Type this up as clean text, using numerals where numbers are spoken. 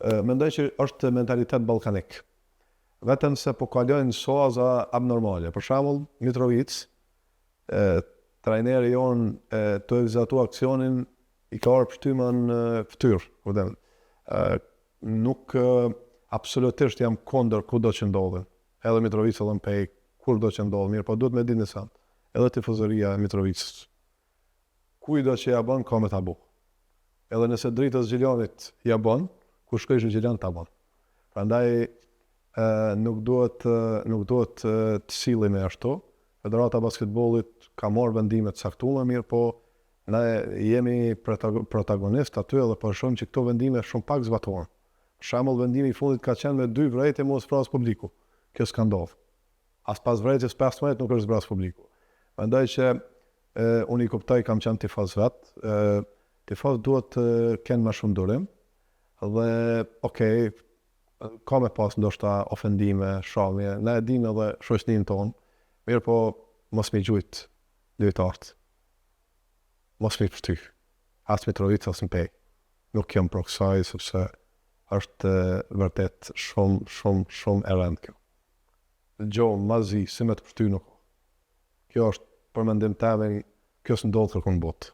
Mendoj që është mentalitet ballkanik. Vetëm se po kalojnë soza abnormale. Për shembull, Mitrovic, trajneri jonë të vizatu aksionin i ka orë pështyma në ftyrë. Nuk absolutisht jam kondër kudo që ndodhin. Edhe Mitrovic edhe në pej, kur do që ndodhin, mirë, po duhet me dinë nësën. Edhe tifozëria e Mitrovicës. Kujdo që ja bën, ka me ta bu. Edhe nëse dritës Gjiljanit ja bën, ku shkojsh në Gjiljan ta bën. Prandaj nuk duhet të sillim me ashtu. Federata e basketbollit ka marrë vendime të caktuara, mirë, po ne jemi protagonist aty edhe po shohim që këto vendime shumë pak zbatohen. Për shembull, vendimi i fundit ka qenë me 2 vrejtje mos pras publiku. Kjo s'ka ndodhur. As pas vrejtjes 15 nuk është zbras publiku. Mendoj që unë i kuptoj, kam qenë tifoz vet. Tifoz duhet të kenë më shumë durim. Dhe okej, ka me pas ndoshta ofendime, shamje, ne e dimë edhe shoqërinë tonë. Mirë, po mos mi gjujt lojtarët. Mos mi përty. As Mitrovic, as në pej. Nuk jam për kësaj, sepse është vërtet shumë e rëndë kjo. Gjohë, mazi, si me të përty nuk. Kjo është për mendim teme, kjo s'ndodhë kërkun botë.